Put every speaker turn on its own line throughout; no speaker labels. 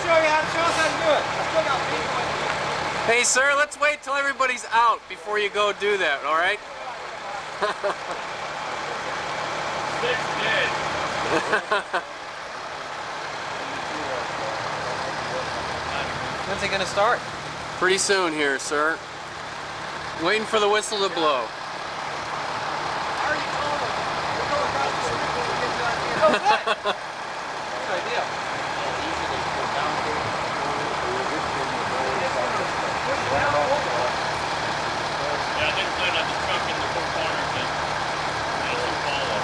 show you how to show us how to do it. I still got people.
Hey, sir, let's wait till everybody's out before you go do that, all right?
6 dead.
When's it gonna start?
Pretty soon here, sir. Waiting for the whistle to blow.
Oh, good. Good idea.
Yeah, I didn't plan on the truck in the 4 corners and some follow.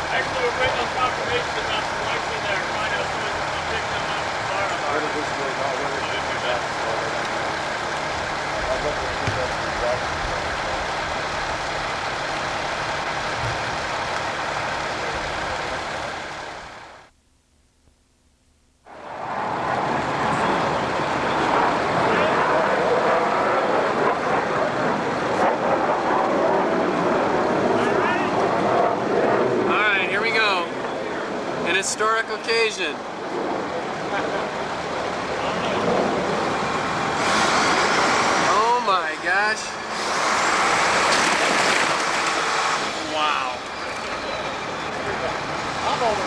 Actually, we're waiting on confirmation about some lights in there. Trying to pick them up from the fire alarm.
An historic occasion. Oh my gosh. Wow.
I'm over.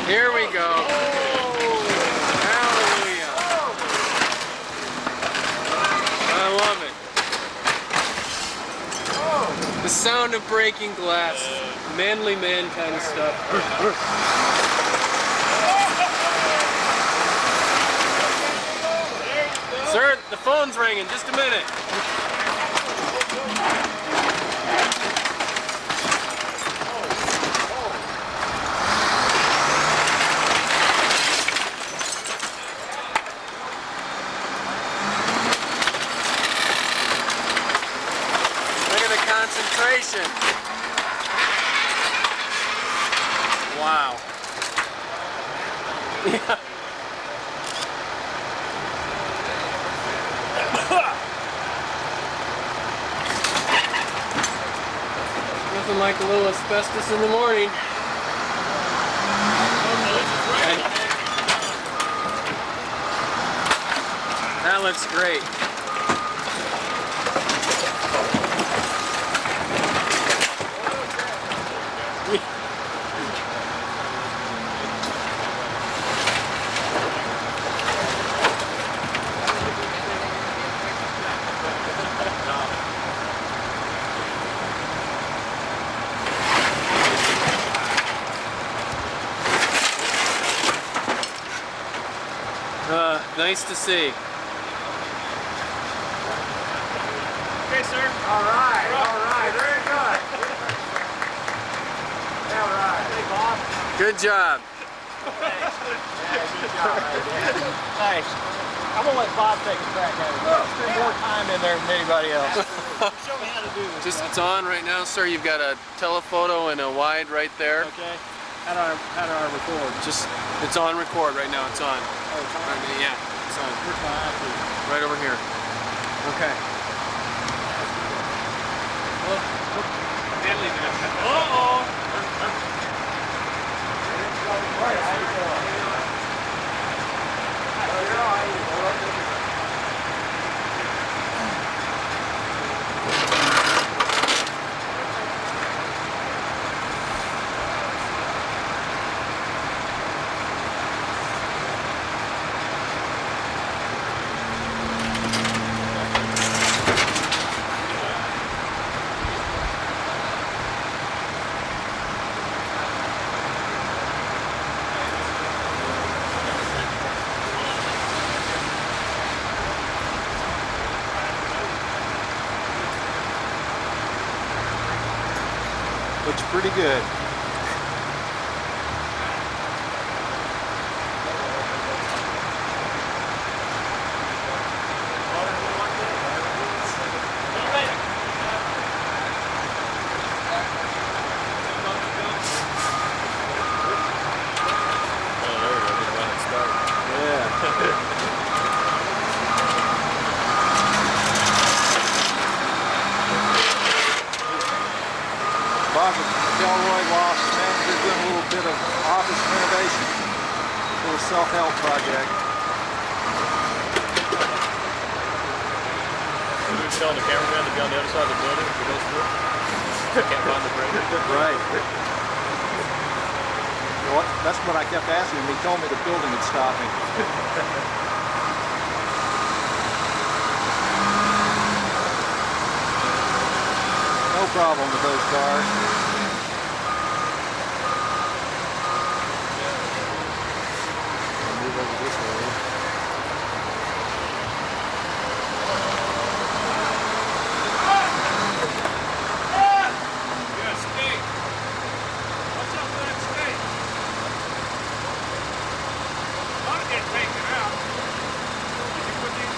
Here we go. Hallelujah. I love it. The sound of breaking glass. Manly man kind of stuff. Sir, the phone's ringing. Just a minute. Concentration. Wow. Yeah. Nothing like a little asbestos in the morning. And that looks great. Nice to see.
Okay, sir.
All right, very good. All right. Hey, Bob.
Good job.
Yeah, good job right there. Thanks. I'm gonna let Bob take a crack at it. Spend more time in there than anybody else. Show me how to do this.
It's on right now, sir. You've got a telephoto and a wide right there.
Okay. How do I record?
It's on record right now. It's on.
Oh, it's on.
Yeah, it's on.
Where's my iPhone?
Right over here.
Okay.
Uh-oh.
How you doing? You're all right.
Looks pretty good. Bob with Delroy Loft Manager doing a little bit of office renovation. A little self-help project.
We were telling the cameraman to be on the other side of the building if he goes through. Can't find the break.
Right. Well, that's what I kept asking him. He told me the building would stop me. No problem with those cars. Move over this way.
Yeah, skate. What's up with that skate? Ought to get taken out. Did you put these?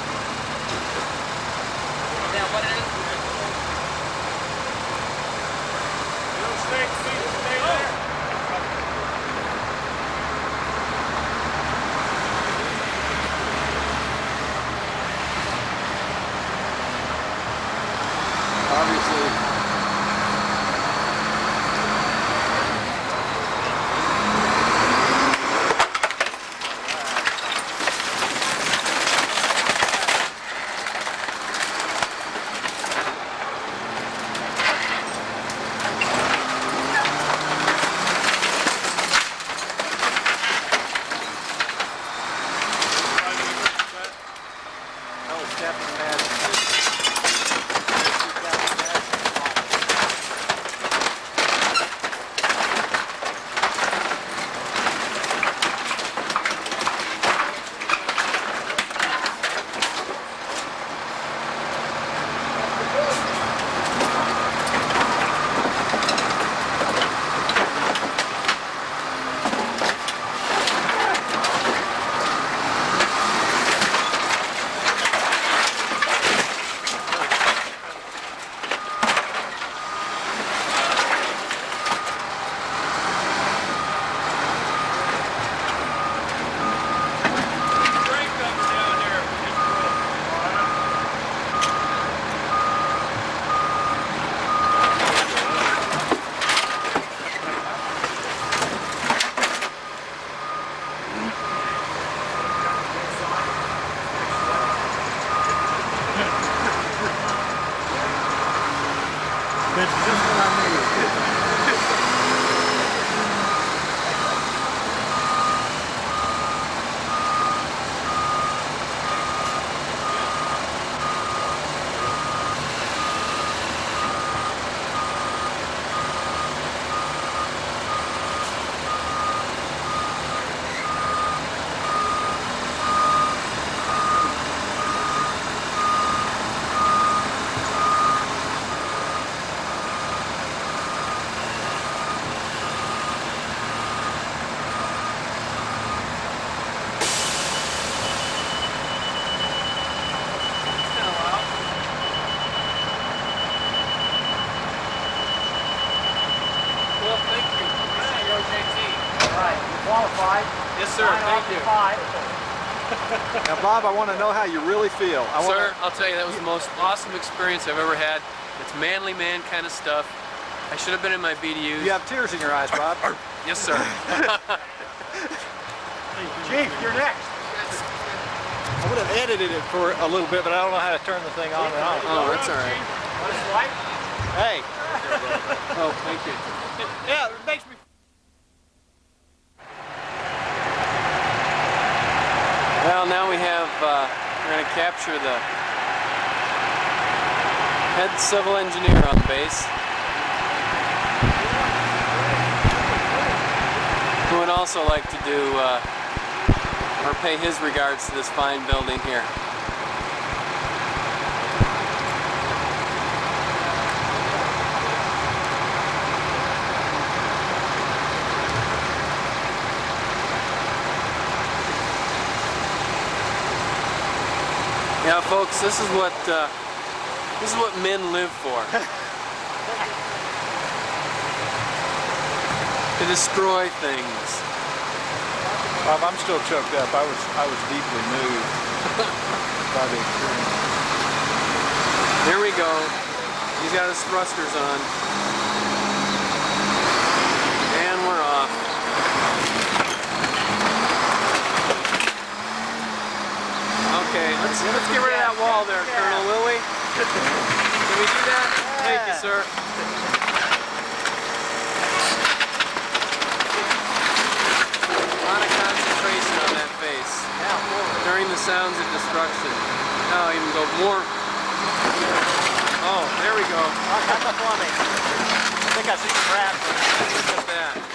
Now, what is it?
Stay there.
Obviously.
That's just what I needed.
Well, thank you. You're JT.
All right, you qualified.
Yes, sir. Thank you.
Now, Bob, I want to know how you really feel.
Sir, I'll tell you, that was the most awesome experience I've ever had. It's manly man kind of stuff. I should have been in my BDUs.
You have tears in your eyes, Bob.
Yes, sir.
Chief, you're next.
I would have edited it for a little bit, but I don't know how to turn the thing on and off.
Oh, that's all right.
What is light?
Hey.
Oh, thank you.
Yeah, it makes me.
Well, now we have, we're going to capture the head civil engineer on base, who would also like to do, or pay his regards to this fine building here. Yeah, folks, this is what men live for. To destroy things.
Bob, I'm still choked up. I was deeply moved by the experience.
There we go. He's got his thrusters on. Okay, let's get rid of that wall there, Colonel, will we? Can we do that? Thank you, sir. A lot of concentration on that face. During the sounds of destruction. Now even go more. Oh, there we go.
That's the plumbing. I think I see some rats.
Look at that.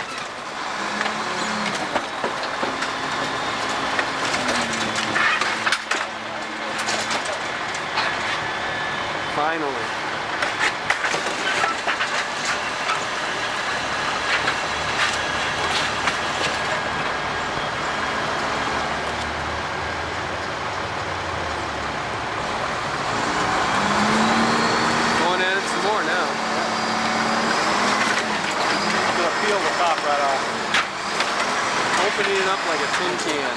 Finally. Going at it some more now.
Gonna peel the top right off.
Opening it up like a tin can.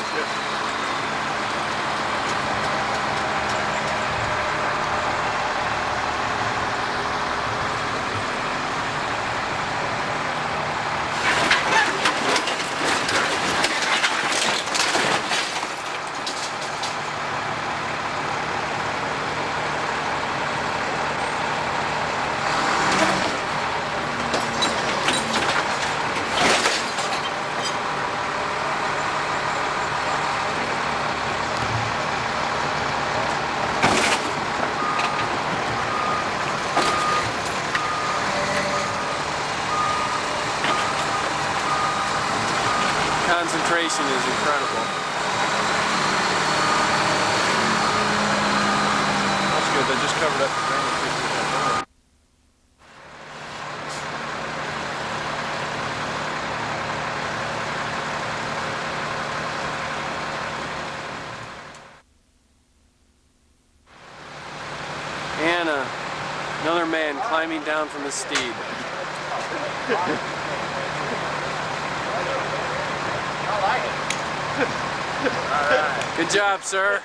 Concentration is incredible.
That's good. They just covered up the drainage piece with that door.
And another man climbing down from his steed.
I like it. All right.
Good job, sir.